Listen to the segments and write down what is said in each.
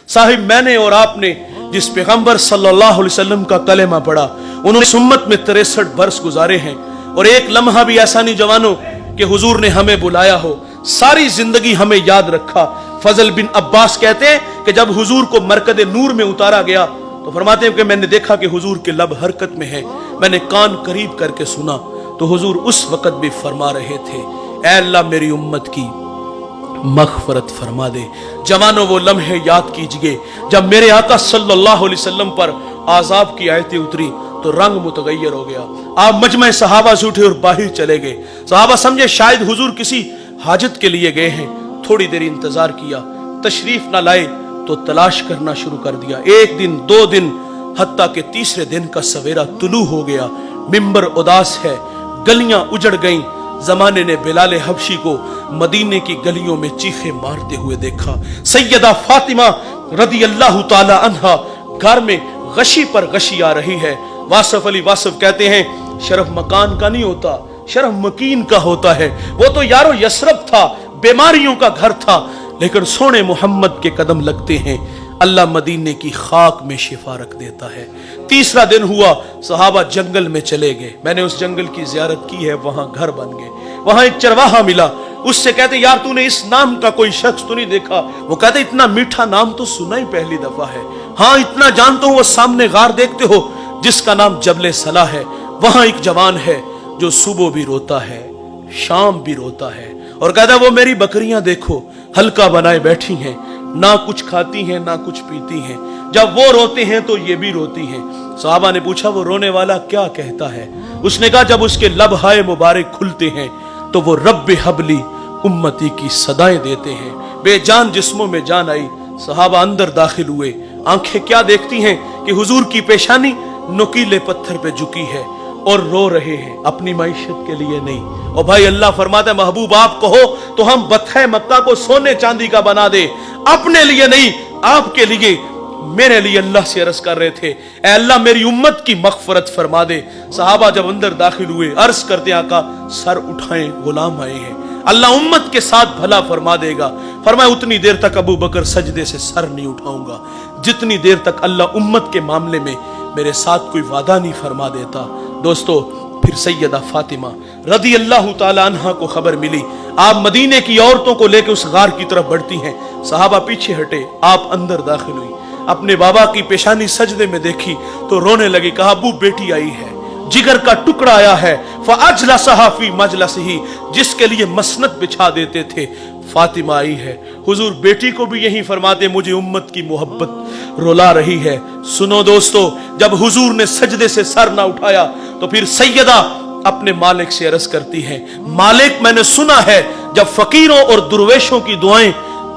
साहिब मैंने और आपने जिस पैगंबर सल्लल्लाहु अलैहि वसल्लम का कलेमा पढ़ा, उन्होंने इस उम्मत में 63 बरस गुजारे हैं, और एक लम्हा भी ऐसा नहीं जवानों कि हुजूर ने हमें बुलाया हो, सारी जिंदगी हमें याद रखा। फजल बिन अब्बास कहते हैं कि जब हुजूर को मरकद नूर में उतारा गया तो फरमाते हैं कि मैंने देखा कि हुजूर के लब हरकत में है, मैंने कान करीब करके सुना तो हुजूर उस वक्त भी फरमा रहे थे, ऐ अल्लाह मेरी उम्मत की मग़फ़िरत फरमा दे। जवानों वो लम्हे याद कीजिए जब मेरे आका सल्लल्लाहु अलैहि वसल्लम पर आज़ाब की आयतें उतरी तो रंग मुतगय्यर हो गया। आप मजमे सहाबा से उठे और बाहर चले गए। सहाबा समझे शायद हुजूर किसी हाजत के लिए गए हैं, थोड़ी देर इंतजार किया, तशरीफ ना लाए तो तलाश करना शुरू कर दिया। एक दिन, 2 दिन, हत्ता के तीसरे दिन का सवेरा तुलू हो गया। मिंबर उदास है, गलियां उजड़ गईं। जमाने ने बिलाल हबशी को मदीने की गलियों में चीखे मारते हुए देखा। सैयदा फातिमा रदी अल्लाह ताला अन्हा घर में गशी पर गशी आ रही है। वासफ अली वासफ कहते हैं शरफ मकान का नहीं होता, शरफ मकीन का होता है। वो तो यारो यसरब था, बीमारियों का घर था, लेकिन सोने मोहम्मद के कदम लगते हैं, अल्लाह मदीने की खाक में शिफा रख देता है। तीसरा दिन हुआ, सहाबा जंगल में चले गए। मैंने उस जंगल की जियारत की है, वहां घर बन गए। वहां एक चरवाहा मिला, उससे कहते यार तूने इस नाम का कोई शख्स तो नहीं देखा? वो कहते इतना मीठा नाम तो सुना ही पहली दफा है। हाँ इतना जानता हूं, वो सामने गार देखते हो जिसका नाम जबले सला है, वहां एक जवान है जो सुबह भी रोता है, शाम भी रोता है, और कहता वो मेरी बकरियां देखो हल्का बनाए बैठी हैं, ना कुछ खाती हैं ना कुछ पीती हैं, जब वो रोते हैं तो ये भी रोती हैं। सहाबा ने पूछा वो रोने वाला क्या कहता है? उसने कहा जब उसके लबहाए मुबारक खुलते हैं तो वो रब्बे हबली उम्मती की सदाएं देते हैं। बेजान जिस्मों में जान आई। सहाबा अंदर दाखिल हुए। आंखें क्या देखती हैं कि हुजूर की पेशानी नुकीले पत्थर पे झुकी है और रो रहे हैं, अपनी माइशत के लिए नहीं। और भाई अल्लाह फरमाता है महबूब आप कहो तो हम बत्थे मक्का को सोने चांदी का बना दे, अपने लिए नहीं आपके लिए, मेरे लिए अल्लाह से अर्ज कर रहे थे ऐ अल्लाह मेरी उम्मत की मग़फ़िरत फरमा दे। सहाबा जब अंदर दाखिल हुए अर्ज करते आका सर उठाएं गुलाम आए हैं, अल्लाह उम्मत के साथ भला फरमा देगा। फरमाया उतनी देर तक अबू बकर सजदे से सर नहीं उठाऊंगा जितनी देर तक अल्लाह उम्मत के मामले में मेरे साथ कोई वादा नहीं फरमा देता। दोस्तों फिर सैयदा फातिमा रदी अल्लाह ताला अन्हा को खबर मिली, आप मदीने की औरतों को लेकर उस गार की तरफ बढ़ती हैं। सहाबा पीछे हटे, आप अंदर दाखिल हुई, अपने बाबा की पेशानी सजदे में देखी तो रोने लगी। कहा अबू बेटी आई है, जिगर का टुकड़ा आया है, फअजलसहा फी मजलसिही, जिसके लिए मसनद बिछा देते थे, फातिमा आई है। हुजूर बेटी को भी यही फरमाते मुझे उम्मत की मोहब्बत रुला रही है। सुनो दोस्तों, जब हुजूर ने सजदे से सर ना उठाया तो फिर सैयदा अपने मालिक से अर्ज करती है मालिक मैंने सुना है जब फकीरों और दुर्वेशों की दुआएं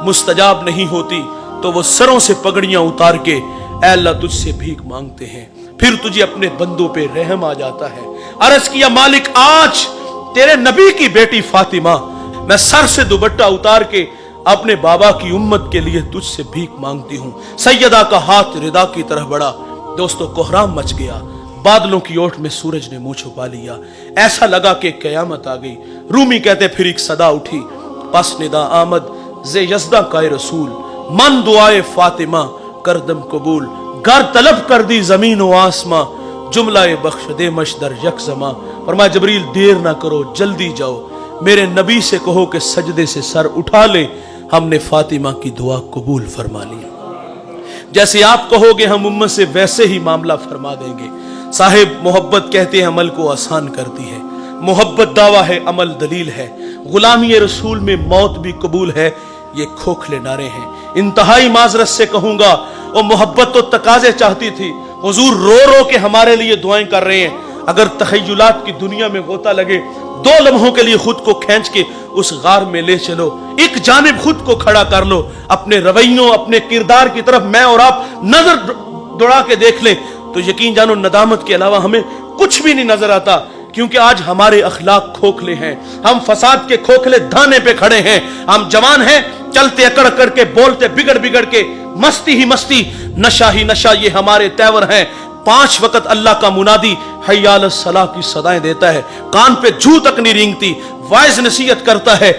मुस्तजाब नहीं होती तो वो सरों से पगड़ियां उतार के ऐ अल्लाह तुझसे भीख मांगते हैं, फिर तुझे अपने बंदों पे रहम आ जाता है। अर्ज किया मालिक आज तेरे नबी की बेटी फातिमा मैं सर से दुपट्टा उतार के अपने बाबा की उम्मत के लिए तुझसे भीख मांगती हूं। सैयदा का हाथ रिदा की तरफ बढ़ा। दोस्तों कोहराम मच गया, बादलों की ओट में सूरज ने मुंह छुपा लिया, ऐसा लगा कि कयामत आ गई। रूमी कहते फिर एक सदा उठी, पस निदा आमद जे यज़दा का रसूल, मन दुआए फातिमा करदम कबूल, घर तलब कर दी जमीन व आसमां, जुमलाए बख्श दे मशदर यकजमा। फरमाया जबरील देर ना करो जल्दी जाओ, मेरे नबी से कहो कि सजदे से सर उठा ले, हमने फातिमा की दुआ कबूल फरमा ली। जैसे आप कहोगे हम उम्मत से वैसे ही मामला फरमा देंगे। साहिब मोहब्बत कहते हैं अमल को आसान करती है, मोहब्बत दावा है अमल दलील है, गुलामी रसूल में मौत भी कबूल है, ये खोखले नारे हैं। इंतहाई माजरत से कहूंगा और मोहब्बत तो तकाजे चाहती थी, हुजूर रो रो के हमारे लिए दुआएं कर रहे हैं। अगर तखय्युलात की दुनिया में गोता लगे 2 लम्हों के लिए खुद को खींच के उस गार में ले चलो, एक जानिब खुद को खड़ा कर लो, अपने रवैयों अपने किरदार की तरफ मैं और आप नजर दौड़ा के देख ले तो यकीन जानो नदामत के अलावा हमें कुछ भी नहीं नजर आता। क्योंकि आज हमारे अखलाक खोखले हैं, हम फसाद के खोखले धाने पे खड़े हैं। हम जवान हैं, चलते अकड़ अकड़ के, बोलते बिगड़ बिगड़ के, मस्ती ही मस्ती, नशा ही नशा, ये हमारे तेवर हैं। 5 वक्त अल्लाह का मुनादी हय्या अलस सलाह की सदाएं देता है, कान पे जू तक नहीं रेंगती, वाइज नसीहत करता है,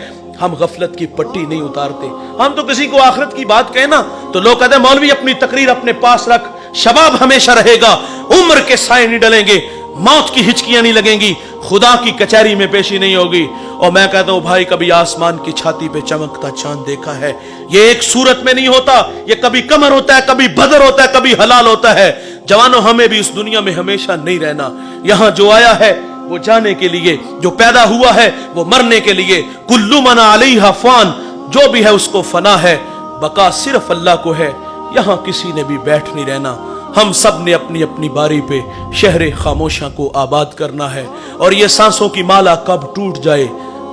हम गफलत की पट्टी नहीं उतारते। हम तो किसी को आखिरत की बात कहना तो लोग कहते हैं मौलवी अपनी तकरीर अपने पास रख, शबाब हमेशा रहेगा, उम्र के साए नहीं डलेंगे, मौत की हिचकियां नहीं लगेंगी, खुदा की कचहरी में पेशी नहीं होगी। और मैं कहता हूं भाई, कभी आसमान की छाती पे चमकता चांद देखा है? ये एक सूरत में नहीं होता, ये कभी कमर होता है, कभी बदर होता है, कभी हलाल होता है। जवानों, हमें भी इस दुनिया में हमेशा नहीं रहना। यहां जो आया है वो जाने के लिए, जो पैदा हुआ है वो मरने के लिए। कुल्लु मन अलैहा फान, जो भी है उसको फना है, बका सिर्फ अल्लाह को है, यहां किसी ने भी बैठ नहीं रहना। हम सब ने अपनी अपनी बारी पे शहर खामोशा को आबाद करना है। और ये सांसों की माला कब टूट जाए,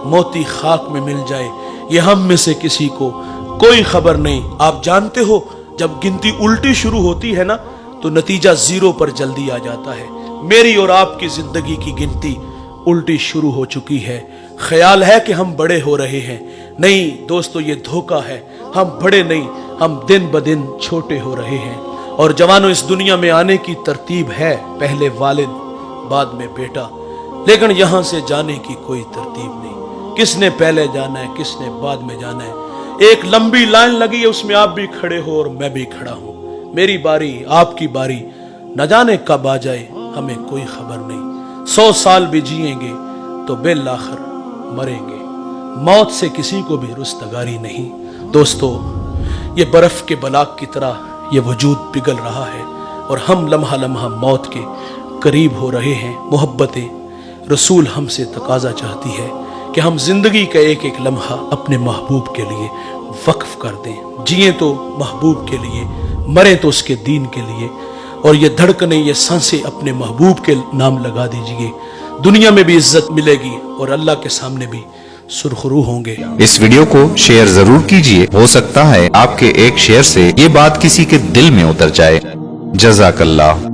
मोती खाक में मिल जाए, ये हम में से किसी को कोई खबर नहीं। आप जानते हो, जब गिनती उल्टी शुरू होती है ना, तो नतीजा जीरो पर जल्दी आ जाता है। मेरी और आपकी जिंदगी की गिनती उल्टी शुरू हो चुकी है। ख्याल है कि हम बड़े हो रहे हैं, नहीं दोस्तों, ये धोखा है। हम बड़े नहीं, हम दिन ब दिन छोटे हो रहे हैं। और जवानों, इस दुनिया में आने की तरतीब है, पहले वालिद बाद में बेटा, लेकिन यहां से जाने की कोई तरतीब नहीं। किसने पहले जाना है, किसने बाद में जाना है। एक लंबी लाइन लगी है, उसमें आप भी खड़े हो और मैं भी खड़ा हूं। मेरी बारी, आपकी बारी, न जाने कब आ जाए, हमें कोई खबर नहीं। 100 साल भी जिएंगे तो बिल आखिर मरेंगे। मौत से किसी को भी रुस्तगारी नहीं। दोस्तों, ये बर्फ के बलाक की तरह ये वजूद पिघल रहा है और हम लम्हा लम्हा मौत के करीब हो रहे हैं। मोहब्बतें रसूल हमसे तकाजा चाहती है कि हम जिंदगी का एक एक लम्हा अपने महबूब के लिए वक्फ कर दें। जिए तो महबूब के लिए, मरे तो उसके दीन के लिए। और ये धड़कने, ये सांसें अपने महबूब के नाम लगा दीजिए। दुनिया में भी इज्जत मिलेगी और अल्लाह के सामने भी सुरखरू होंगे। इस वीडियो को शेयर जरूर कीजिए, हो सकता है आपके एक शेयर से ये बात किसी के दिल में उतर जाए। जज़ाकल्लाह।